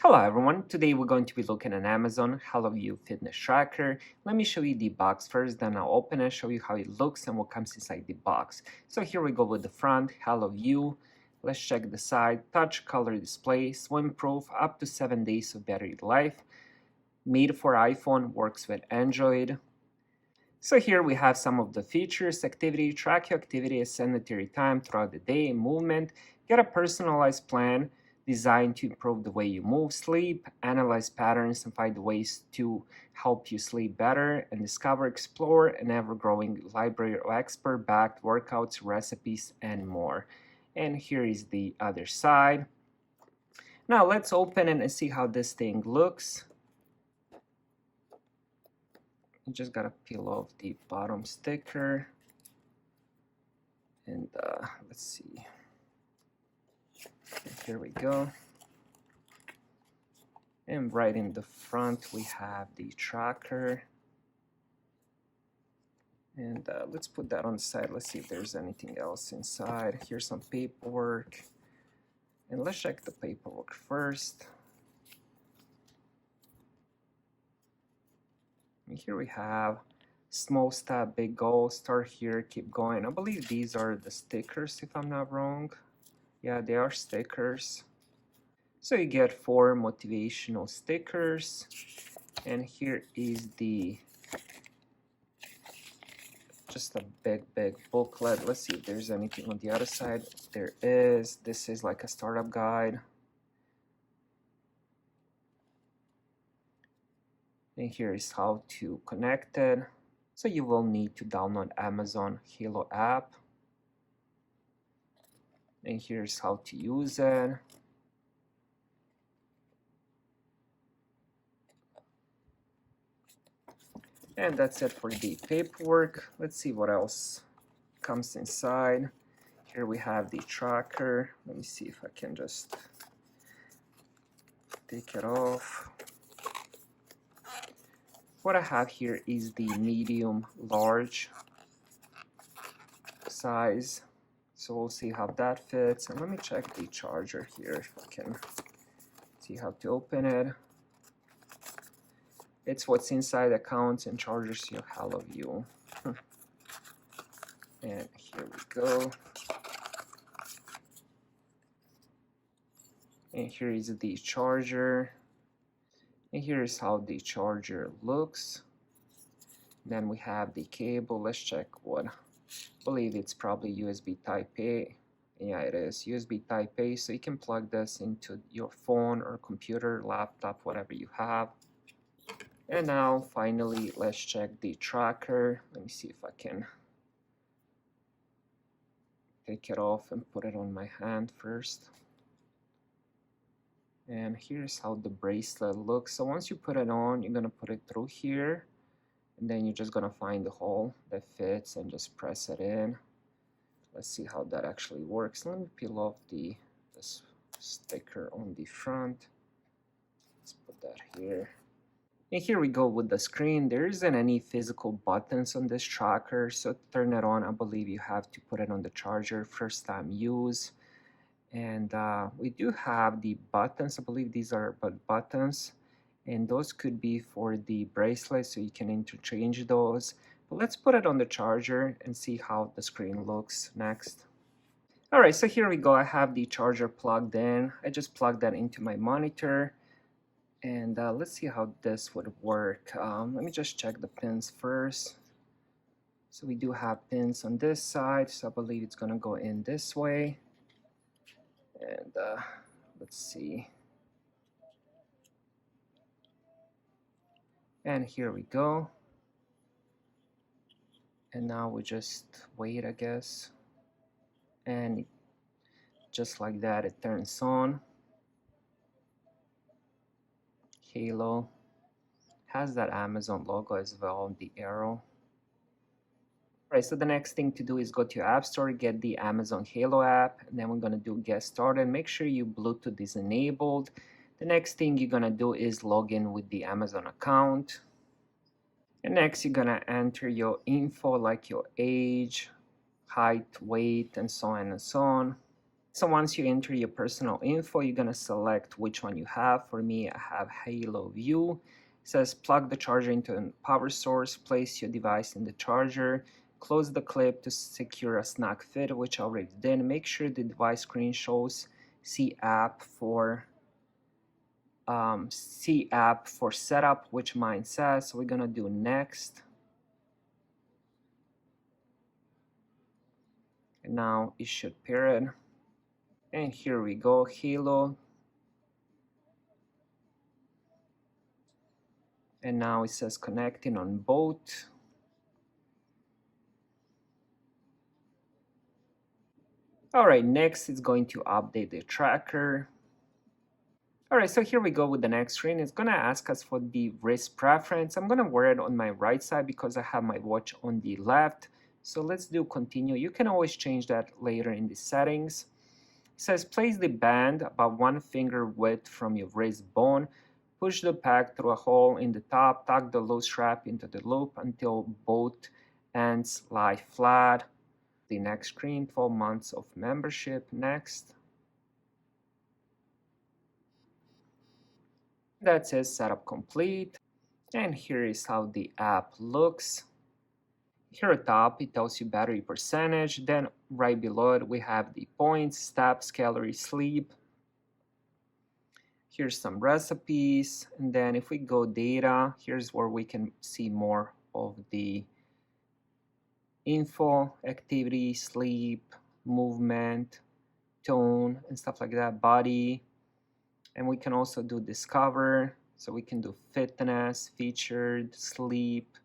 Hello everyone, today we're going to be looking at Amazon HelloView Fitness Tracker. Let me show you the box first, then I'll open it, show you how it looks and what comes inside the box. So here we go with the front, HelloView. Let's check the side, touch color display, swim proof, up to 7 days of battery life. Made for iPhone, works with Android. So here we have some of the features: activity, track your activity, sedentary time throughout the day, movement, get a personalized plan designed to improve the way you move, sleep, analyze patterns and find ways to help you sleep better, and discover, explore an ever-growing library of expert-backed workouts, recipes, and more. And here is the other side. Now let's open it and see how this thing looks. You just gotta peel off the bottom sticker. And let's see. Okay, here we go. And right in the front, we have the tracker. And let's put that on the side. Let's see if there's anything else inside. Here's some paperwork. And let's check the paperwork first. And here we have small step, big goal, start here, keep going. I believe these are the stickers, if I'm not wrong. Yeah, they are stickers. So you get 4 motivational stickers. And here is just a big booklet. Let's see if there's anything on the other side. There is. This is like a startup guide. And here is how to connect it. So you will need to download Amazon Halo app. And here's how to use it. And that's it for the paperwork. Let's see what else comes inside. Here we have the tracker. Let me see if I can just take it off. What I have here is the medium large size. So we'll see how that fits. And let me check the charger here if I can see how to open it. It's what's inside that counts and charges your HelloView. And here we go. And here is the charger. And here is how the charger looks. Then we have the cable. Let's check what. I believe it's probably USB Type A. Yeah, it is USB Type A. So you can plug this into your phone or computer, laptop, whatever you have. And now finally, let's check the tracker. Let me see if I can take it off and put it on my hand first. And here's how the bracelet looks. So once you put it on, you're gonna put it through here, and then you're just gonna find the hole that fits and just press it in. Let's see how that actually works. Let me peel off this sticker on the front. Let's put that here. And here we go with the screen. There isn't any physical buttons on this tracker, so to turn it on, I believe you have to put it on the charger, first time use. And we do have the buttons. I believe these are buttons, and those could be for the bracelet, so you can interchange those. But let's put it on the charger and see how the screen looks next. All right, so here we go. I have the charger plugged in. I just plugged that into my monitor. And let's see how this would work. Let me just check the pins first. So we do have pins on this side, so I believe it's gonna go in this way. And let's see. And here we go. And now we just wait, I guess. And just like that, it turns on. Halo has that Amazon logo as well, the arrow. Right, so the next thing to do is go to your app store, get the Amazon Halo app, and then we're gonna do get started. Make sure your Bluetooth is enabled. The next thing you're gonna do is log in with the Amazon account. And next you're gonna enter your info like your age, height, weight, and so on and so on. So once you enter your personal info, you're gonna select which one you have. For me, I have Halo View. It says plug the charger into a power source, place your device in the charger, close the clip to secure a snug fit, which I already did. Make sure the device screen shows C app for setup, which mine says. So we're gonna do next. And now it should pair it. And here we go, Halo. And now it says connecting on both. All right, next it's going to update the tracker. All right, so here we go with the next screen. It's gonna ask us for the wrist preference. I'm gonna wear it on my right side because I have my watch on the left. So let's do continue. You can always change that later in the settings. It says place the band about 1 finger width from your wrist bone. Push the pack through a hole in the top. Tuck the loose strap into the loop until both ends lie flat. The next screen, 12 months of membership. Next. That says setup complete. And here is how the app looks. Here at top, it tells you battery percentage. Then right below it, we have the points, steps, calories, sleep. Here's some recipes. And then if we go data, here's where we can see more of the info, activity, sleep, movement, tone, and stuff like that, body. And we can also do discover. So we can do fitness, featured, sleep.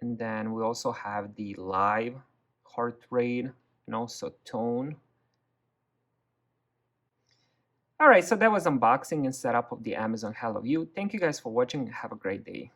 And then we also have the live, heart rate, and also tone. All right, so that was unboxing and setup of the Amazon Halo View. Thank you guys for watching. Have a great day.